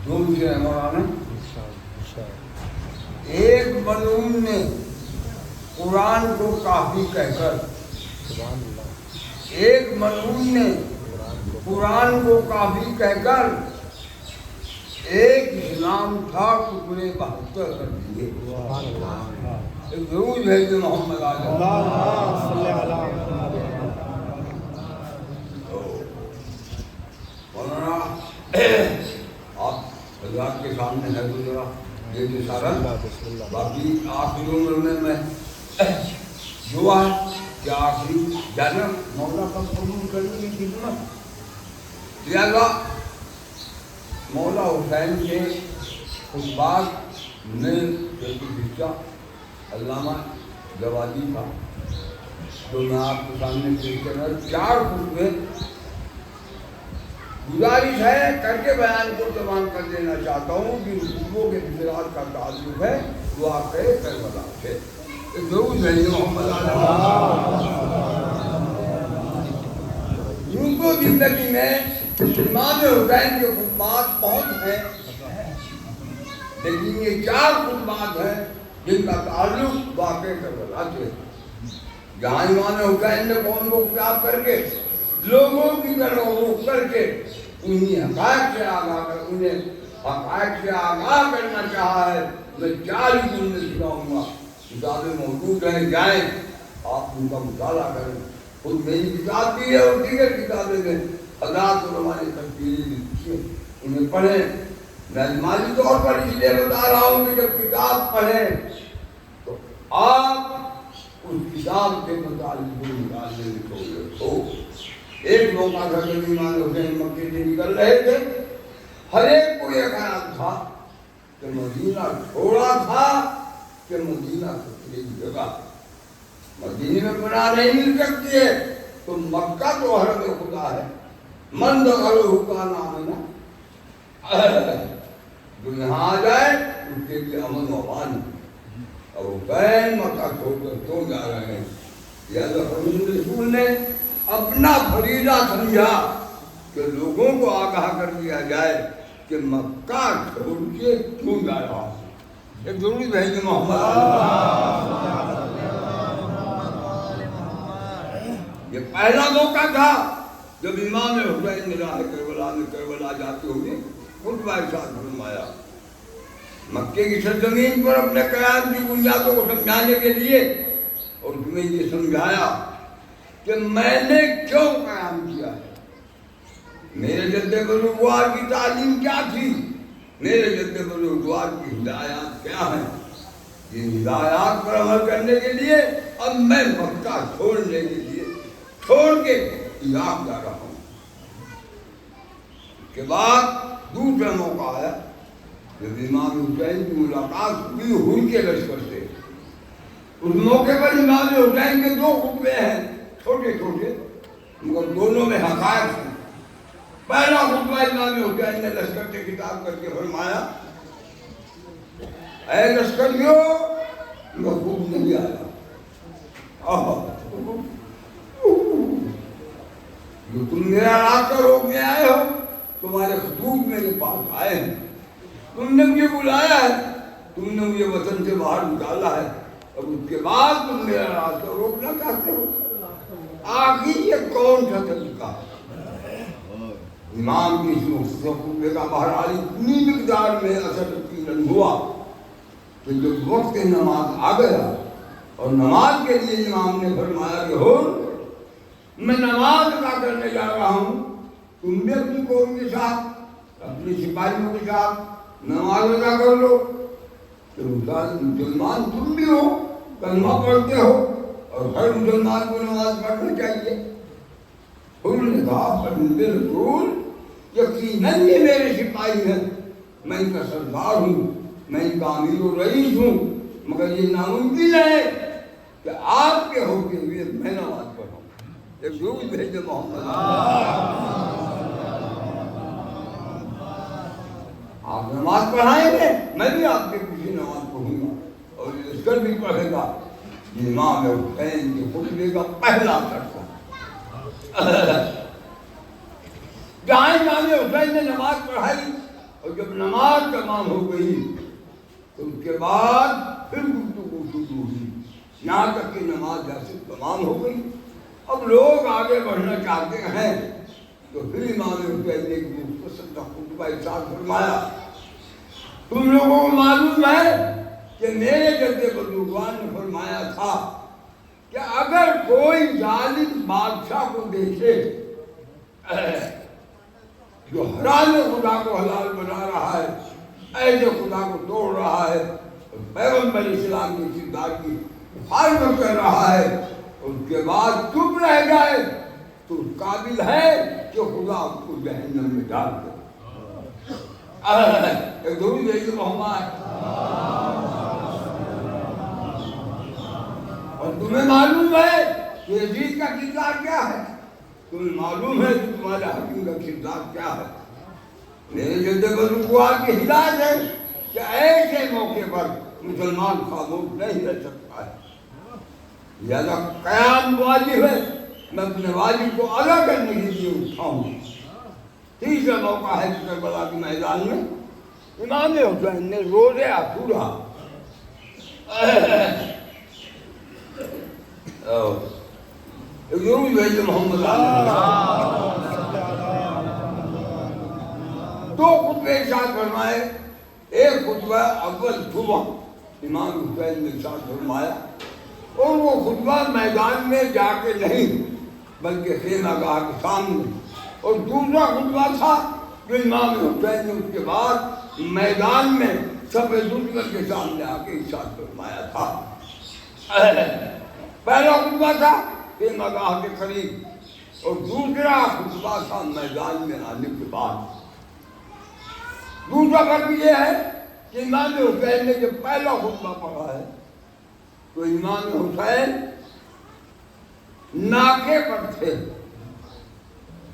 دور سے مولانا ایک ملعون نے قرآن کو کافی کہہ کر، ایک ملعون نے قرآن کو کافی کہہ کر ایک اسلام تھا ٹکڑے 72 کر دیے۔ ایک ضرور ہے جو محمد مولانا آپ حضرات کے سامنے ہے گزرا یہ رسالت، باقی آخری عمر میں دعا کہ آخری جانا مولا کا قبول کرنے کی خدمت، لہذا مولا حسین کے خطبات میں ایک حصہ علامہ جوادی کا جو میں آپ کے سامنے پیش کر رہا ہوں، 4 خطبے گزارش ہے کر کے بیان کو تمام کر دینا چاہتا ہوں کہ خطبوں کے خطرات کا تعلق ہے واقع کربلا سے۔ ضرور ہے محمد یوں تو زندگی میں امام حسین کے خطبات بہت ہیں، لیکن یہ 4 خطبات ہیں جن کا تعلق واقع کربلا سے، جہاں امام حسین نے قوم کو خطاب کر کے لوگوں کی طرف رخ کر کے انہیں حقائق سے آگاہ کرنا چاہا ہے۔ میں 4 ہی جملے سناؤں گا، کتابیں موجود ہیں، جائیں آپ ان کا مطالعہ کریں، خود میری کتاب بھی ہے اور دیگر کتابیں میں حضرات علماء نے تفصیلی لکھی ہے، انہیں پڑھیں۔ میں مالی طور پر اس لیے بتا رہا ہوں کہ جب کتاب پڑھیں تو آپ اس کتاب کے متعلق نکالنے میں ہو۔ ایک موقع تھا جب امام حسین مکے سے نکل رہے تھے، ہر ایک کو یہ خیال تھا کہ مدینہ چھوڑا تھا کہ مدینہ خطرے کی جگہ، مدینہ میں پناہ نہیں مل سکتی ہے تو مکہ تو حرم خدا ہے، من دخلہ کان آمنا، جو یہاں آ جائے اس کے لیے امن و امان ہے۔ اور حسین مکہ چھوڑ کر کیوں جا رہے ہیں؟ لہذا رسول نے اپنا فریضہ سمجھا کہ لوگوں کو آگاہ کر دیا جائے کہ مکہ چھوڑ کے کیوں جا رہا ہے۔ ایک ضروری بھائی محمد یہ پہلا موقع تھا جب امام حسین نے راہ کربلا جاتے ہوئے خطبہ ارشاد فرمایا، مکے کی سرزمین پر اپنے قیام کی بنیادوں کو سمجھانے کے لیے، اور تمہیں یہ سمجھایا کہ میں نے کیوں قیام کیا ہے، میرے جد بزرگوار کی تعلیم کیا تھی، میرے جد بزرگوار کی ہدایات کیا ہیں، یہ ہدایات پر عمل کرنے کے لیے اب میں مکہ چھوڑنے کے لیے چھوڑ کے عراق جا رہا ہوں۔ اس کے بعد دوسرا موقع آیا جب امام حسین کی ملاقات ہوئی ہر کے لشکر سے۔ اس موقع پر امام حسین کے 2 خطبے ہیں، چھوٹے چھوٹے، مگر دونوں میں حقائق ہیں۔ پہلا خطبہ امام حسین نے لشکر سے خطاب کر کے فرمایا، اے لشکریو، محبوب نہیں آیا، جو تم میرا راستہ روکنے آئے ہو، تمہارے خطوط میرے پاس آئے ہیں، تم نے مجھے بلایا ہے، تم نے مجھے وطن سے باہر نکالا ہے، اور اس کے بعد تم میرا راستہ روکنا چاہتے ہو۔ آخر یہ کون سا طریقہ؟ امام کی اس مختصر خطبے کا بہرحال اتنی مقدار میں اثر یقیناً ہوا کہ جب وقت نماز آ گیا اور نماز کے لیے امام نے فرمایا کہ ہو میں نماز ادا کرنے جا رہا ہوں، تم بھی اپنی قوم کے ساتھ اپنے سپاہیوں کے ساتھ نماز ادا کر لو۔ کہ مسلمان تم بھی ہو، کلمہ پڑھتے ہو، اور ہر مسلمان کو نماز پڑھنا چاہیے۔ انہوں نے کہا بالرسول یقیناً یہ میرے سپاہی ہیں، میں ان کا سردار ہوں، میں ان کا امیر و رئیس ہوں، مگر یہ ناممکن ہے کہ آپ کے ہوتے ہوئے میں نماز پڑھوں۔ ایک ضرور بھیجے محمد، آپ نماز پڑھائیں گے، میں بھی آپ کے پیچھے نماز پڑھوں گا، اور یہ لشکر بھی پڑھے گا۔ یہ امام حسین کے خطبے کا پہلا ترجمہ۔ جہاں امام حسین نے نماز پڑھائی اور جب نماز تمام ہو گئی تو اس کے بعد پھر گفتگو شروع ہوئی، یہاں تک کہ نماز جیسے تمام ہو گئی۔ اب لوگ آگے بڑھنا چاہتے ہیں تو پھر امام حسین نے ایک مختصر سا خطبہ ارشاد فرمایا، تم لوگوں کو معلوم ہے کہ میرے جد بزرگوان نے فرمایا تھا کہ اگر کوئی ظالم بادشاہ کو دیکھے جو حرام خدا کو حلال بنا رہا ہے، عہد خدا کو توڑ رہا ہے، پیغمبر اسلام کی کردار کی مخالفت کر رہا ہے، اس کے بعد چپ رہ جائے تو قابل ہے کہ خدا اس کو جہنم میں ڈال دے۔ ایک درود ہے محمد۔ اور تمہیں معلوم ہے کہ یزید کا کردار کیا ہے، تمہیں معلوم ہے کہ تمہارے حکیم کا کردار کیا ہے۔ میرے جد بزرگوار کی ہدایت ہے کہ ایسے موقع پر مسلمان خاموش نہیں رہ سکتا ہے، لہذا قیام واجب ہے، میں اپنے واجب کو ادا کرنے کے لیے اٹھاؤں۔ تیسرا موقع ہے کربلا کے میدان میں امام حسین نے روز عاشورا محمد دو خطبے ارشاد فرمائے۔ ایک خطبہ اول صبح امام حسین نے ارشاد فرمایا، اور وہ خطبہ میدان میں جا کے نہیں بلکہ خیمہ گاہ کے سامنے، اور دوسرا خطبہ تھا جو امام حسین نے اس کے بعد میدان میں صف دشمن کے سامنے آ کے ارشاد فرمایا تھا۔ پہلا خطبہ تھا خیمہ گاہ کے قریب، اور دوسرا خطبہ تھا میدان میں آنے کے بعد۔ دوسرا فرق یہ ہے کہ امام حسین نے جب پہلا خطبہ پڑھا ہے تو امام حسین ناکے پر تھے،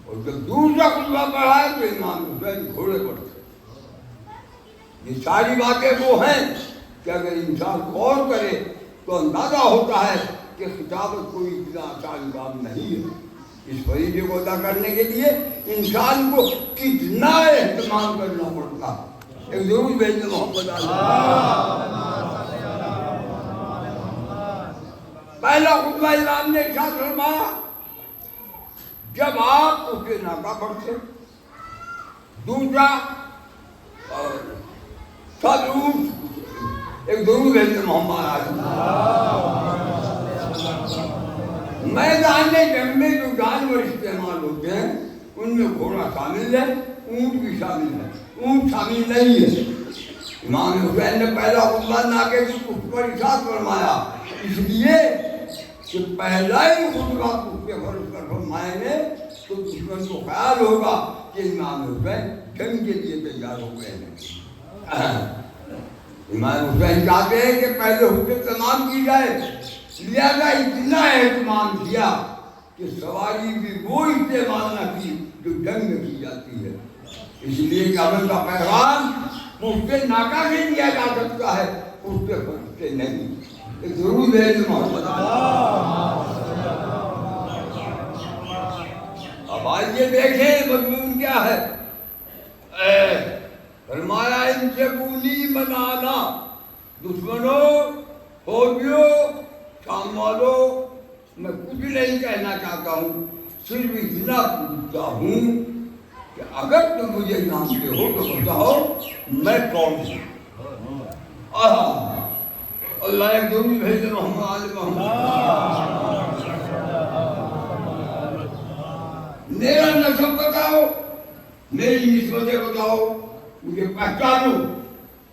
اور جب دوسرا خطبہ پڑھا ہے تو امام حسین گھوڑے پر تھے۔ یہ ساری باتیں وہ ہیں کہ اگر انسان غور کرے تو اندازہ ہوتا ہے کہ خطابت کوئی اتنا آسان کام نہیں ہے۔ اس فریضے کو ادا کرنے کے لیے انسان کو کتنا اہتمام کرنا پڑتا ہے۔ ایک ضرور بھیجنا محمد پہلا خطبہ امام نے ارشاد فرمایا جب آپ اس کے ناکہ پر تھے، دوسرا ایک ضرور بھیجنا محمد میدان جنگ میں جو جانور استعمال ہوتے ہیں ان میں گھوڑا شامل ہے، اونٹ بھی شامل ہے، اونٹ شامل نہیں ہے۔ امام حسین نے پہلا خطبہ ناکے کی پشت پر ارشاد فرمایا، اس لیے کہ پہلا ہی خطبہ پشت پر فرمائیں گے تو دشمن کو خیال ہوگا کہ امام حسین جنگ کے لیے تیار ہو گئے ہیں۔ امام حسین چاہتے ہیں کہ پہلے حکم تمام کی جائے، لہذا اتنا اہتمام کیا کہ سواری بھی وہ استعمال نہ کی جو جنگ میں کی جاتی ہے۔ اس لیے کہ امن کا پیغام پشت ناکہ سے دیا جا سکتا ہے، پشت فرش سے نہیں۔ ضرور ہے محمد۔ اب آئیے دیکھیں مضمون کیا ہے۔ فرمایا ان سے بولی منانا، دشمنوں، فوجیوں، شام والوں، میں کچھ نہیں کہنا چاہتا ہوں، صرف اتنا پوچھتا ہوں کہ اگر تم مجھے جانتے ہو تو بتاؤ میں کون ہوں۔ اللہ ایک دوری بھیج محمد میرا نسب بتاؤ، میری نسبتیں بتاؤ، مجھے پہچانو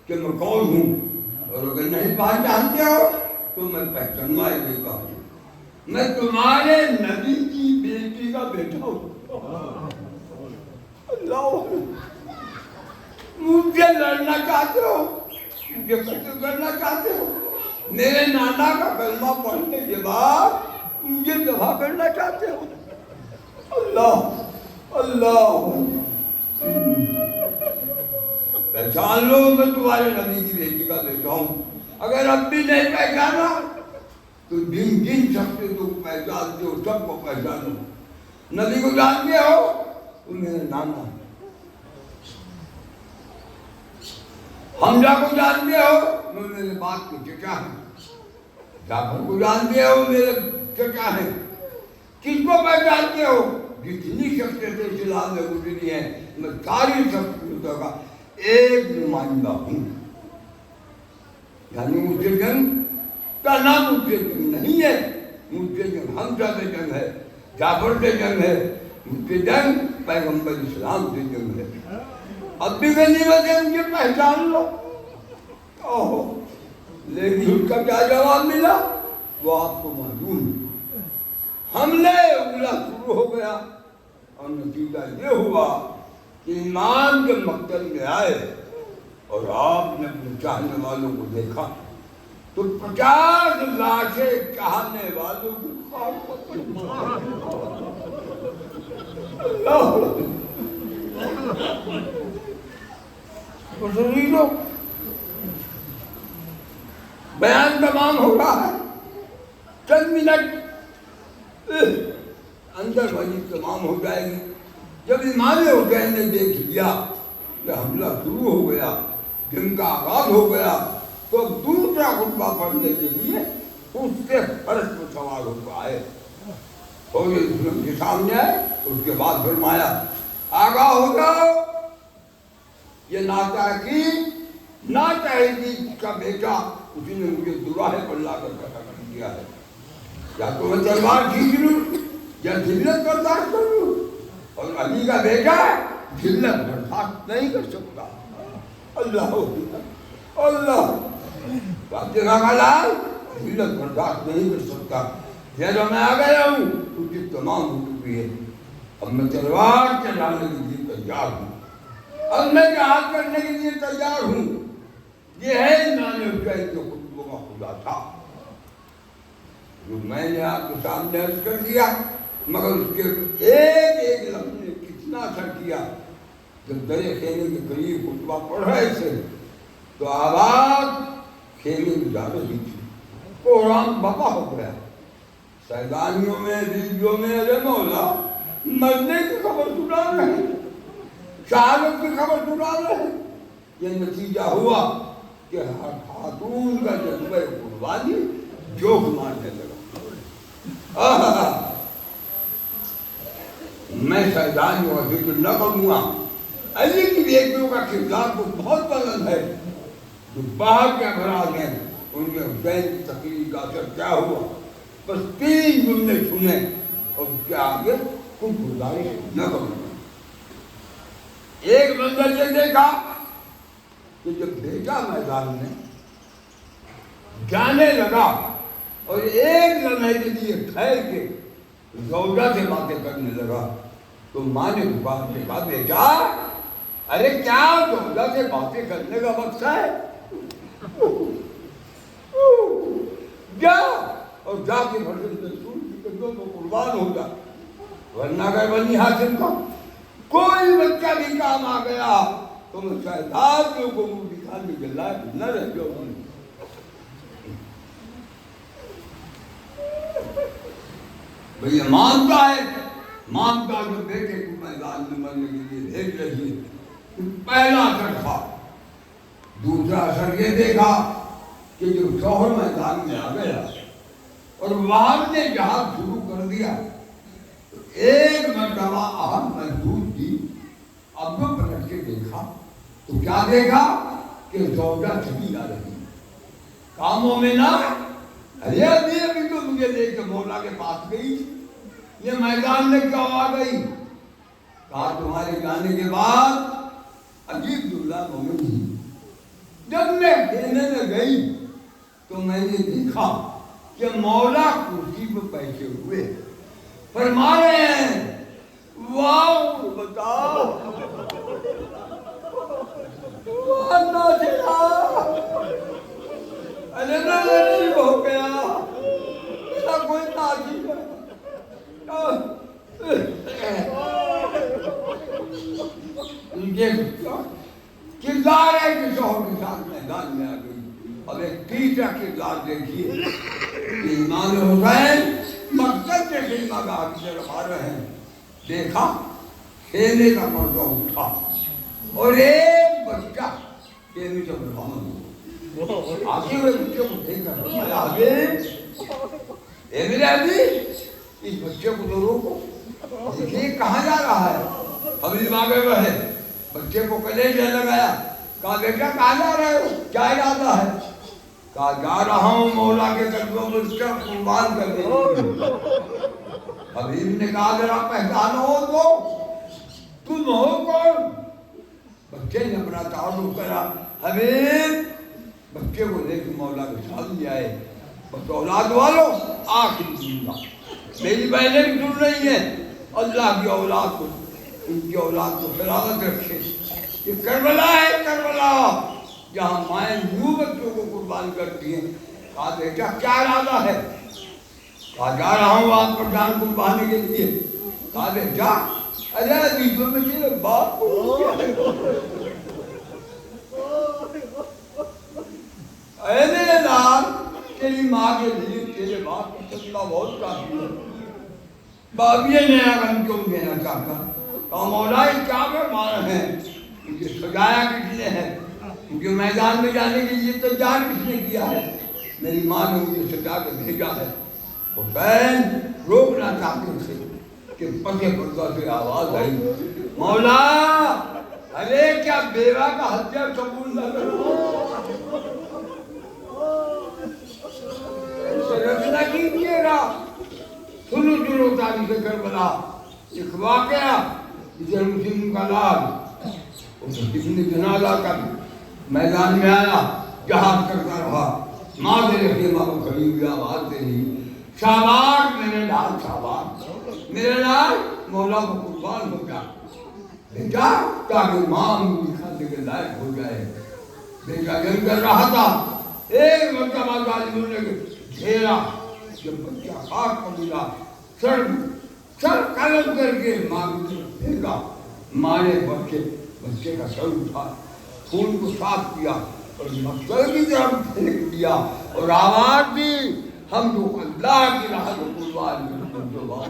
کہ میں کون ہوں، اور اگر نہیں پہچانتے ہو تو میں پہچانوا دیتا ہوں، میں تمہارے نبی کی بیٹی کا بیٹا ہوں۔ اللہ، مجھے لڑنا چاہتے ہو، مجھے قتل کرنا چاہتے ہو، میرے نانا کا کلمہ پڑھنے کے بعد مجھے دفاع کرنا چاہتے ہو۔ اللہ اللہ، پہچان لو میں تمہارے نبی کی بیٹی کا بیٹا ہوں۔ اگر اب بھی نہیں پہچانا تو جن جن شخص کو پہچانتے ہو سب کو پہچانو۔ نبی کو جانتے ہو تو میرے نانا، حمزہ کو جانتے ہو؟ وہ میرے باپ کے چچا ہیں. جعفر کو جانتے ہو؟ میرے چچا ہیں. کس کو پہچانتے ہو؟ جتنی شخصیتیں اسلام میں گزری ہیں میں ساری شخصیتوں کا ایک نمائندہ ہوں. یعنی مجھ سے جنگ کا نام مجھ سے جنگ نہیں ہے. مجھ سے جنگ حمزہ سے جنگ ہے, جعفر سے جنگ ہے. مجھ سے جنگ پیغمبر اسلام سے جنگ ہے. اب بھی غنیمت ہے, مجھے پہچان لو. لیکن اس کا کیا جواب ملا وہ آپ کو معلوم ہے. حملے اولا شروع ہو گیا اور نتیجہ یہ ہوا کہ ایمان کے مقتل میں آئے اور آپ نے اپنے چاہنے والوں کو دیکھا تو 50 لاشیں چاہنے والوں کو بیان تمام ہو رہا ہے. چند منٹ اندر وہی تمام ہو جائے گی. جب امام حسین نے دیکھ لیا کہ حملہ شروع ہو گیا, دن کا آغاز ہو گیا, تو دوسرا خطبہ پڑھنے کے لیے اس سے فرش میں سوار ہو کر آئے اور یہ کے سامنے آئے. اس کے بعد فرمایا آگاہ ہو جاؤ, یہ ناتحقی کا بیٹا اسی نے مجھے دوراہے پر لا کر کھڑا کر دیا ہے. یا تو میں تلوار کھینچ لوں یا ذلت برداشت کر لوں, اور علی کا بیٹا ذلت برداشت نہیں کر سکتا. اللہ اللہ تیرا لال ذلت برداشت نہیں کر سکتا. یہ جو میں آ گیا ہوں اس کی تمام ہو چکی ہے. اب میں تلوار چلانے کے لیے تیار ہوں, اب میں جہاد کرنے کے لیے تیار ہوں. یہ ہے امام حسین کے خطبوں کا خدا تھا جو میں نے آپ کے سامنے عرض کر دیا, مگر اس کے ایک لفظ نے کتنا اثر کیا. جب درے خیمے کے قریب خطبہ پڑھ رہے تھے تو آواز خیمے میں جا رہی تھی. قرآن بپا ہو گیا. سیدانیوں میں بیویوں میں ارے مولا مرنے کی خبر سنا رہے ہیں, شہادت کی خبر سنا رہے ہیں. یہ نتیجہ ہوا کہ ہر خاتون کا جذبہ قربانی جوک مارنے لگا. میں سیدانیوں کا ذکر نہ کروں گا. علی کی بیٹیوں کا کردار تو بہت بلند ہے. جو باہر کے افراد ہیں ان کے حسین کی تقریر کا اثر کیا ہوا, بس 3 جملے سنے اور اس کے آگے کچھ گزارش نہ کروں گا. ایک منظر یہ دیکھا کہ جب بیٹا میدان میں جانے لگا اور ایک لمحے کے لیے ٹھہر کے زوجہ سے باتیں کرنے لگا تو ماں نے بات کے بعد بیٹا ارے کیا زوجہ سے باتیں کرنے کا وقت ہے, جا اور جا کے مرد رسول کی قدموں کو قربان ہو جا, ورنہ اگر بنی ہاشم کا کوئی بچہ بھی کام آ گیا تو میں شہزادیوں کو منہ دکھانے کے لائق نہ رہ جاؤں. بھئی مانتا ہے جو بیٹے کو میدان میں مرنے کے لیے بھیج رہی ہے. پہلا اثر تھا. دوسرا اثر یہ دیکھا کہ جو شوہر میدان میں آ گیا اور وہاں نے جہاد شروع کر دیا تو ایک مرتبہ اہم محسوس کی. اب وہ پلٹ کے دیکھا تو کیا دیکھا کہ زوجہ چلی آ رہی کاموں میں نہ. ارے ابھی تو مجھے لے کے مولا کے پاس گئی, یہ میدان میں کیوں آ گئی؟ کہا تمہارے جانے کے بعد عجیب دلہ مومن ہی. جب میں دینے میں گئی تو میں نے دیکھا کہ مولا کرسی پہ بیٹھے ہوئے فرما رہے ہیں واہ بتاؤ ارے نصیب ہو گیا میرا کوئی نصیب ہے. کردار ہے کہ شوہر کے ساتھ میدان میں آ گئی. اب ایک تیسرا کردار دیکھیے کہ امام حسین مقصد کے خیمہ گاہ کی طرف آ رہے ہیں. دیکھا خیمے کا پردہ اٹھا اور ایک بچہ کہ نہیں چل رہا آگے ہوئے بچے کو دیکھ کر آگے اے میرے علی اس بچے کو تو روکو، دیکھیے کہاں جا رہا ہے؟ حبیب آگے بڑھے، بچے کو کلیجے لگایا، کہا بیٹا کہاں جا رہے ہو؟ کیا ارادہ ہے؟ کہا جا رہا ہوں مولا کے قدموں میں اس کا قربان کر دیں۔ حبیب نے کہا ذرا پہچانو تو تم ہو کون؟ بچے نے اپنا تعارف کرا، حبیب بچے کو لے کے مولا کے ساتھ لے آئے۔ بس اولاد والو آخری زندہ میری بہنیں بھی سن رہی ہیں، اللہ کی اولاد کو ان کی اولاد کو سلامت رکھے۔ یہ کربلا ہے، کربلا جہاں مائیں یوں بچوں کو قربان کرتی ہیں۔ کہا بیٹا کیا ارادہ ہے؟ کہا جا رہا ہوں آپ پر جان قربانے کے لیے۔ کہا بیٹا ارے عزیزوں میں تیرے باپ کو اے میرے لال تیری ماں کے لیے تیرے باپ کا صدقہ بہت کافی ہے۔ باپ یہ نیا غم کیوں دینا چاہتا؟ کہا مولا یہ کیا فرمان ہے؟ مجھے سجایا کس نے ہے؟ مجھے میدان میں جانے کے لیے تیار کس نے کیا ہے؟ میری ماں نے مجھے سجا کے بھیجا ہے۔ حسین روکنا چاہتے تھے کہ پتے پردہ سے آواز آئی، مولا ارے کیا بیوہ کا ہتھیہ قبول نہ کرو؟ رچنا کیجیے گا۔ سنو تاریخ کربلا، ایک واقعہ جسے مسلم کا لال ابن جنازہ کا میدان میں آیا، جہاد کرتا رہا، ماں میرے خیمہ کو کھڑی ہوئی آواز دے رہی، شاباش میرے لال، شاباش میرے لال، مولا کو قربان ہو جا بیٹا، تاکہ ماں مجھے کھانے کے لائق ہو جائے۔ بیٹا جنگ کر رہا تھا، ایک مرتبہ ظالموں نے گھیرا، جب بچہ خاک پر ملا، سر قلم کر کے ماں کی طرف پھینکا، ماں نے بچے کا سر اٹھا، خون کو صاف کیا اور مقصد کی طرف پھینک دیا اور آواز دی، ہم تو اللہ کی راہ کو قربان اللہ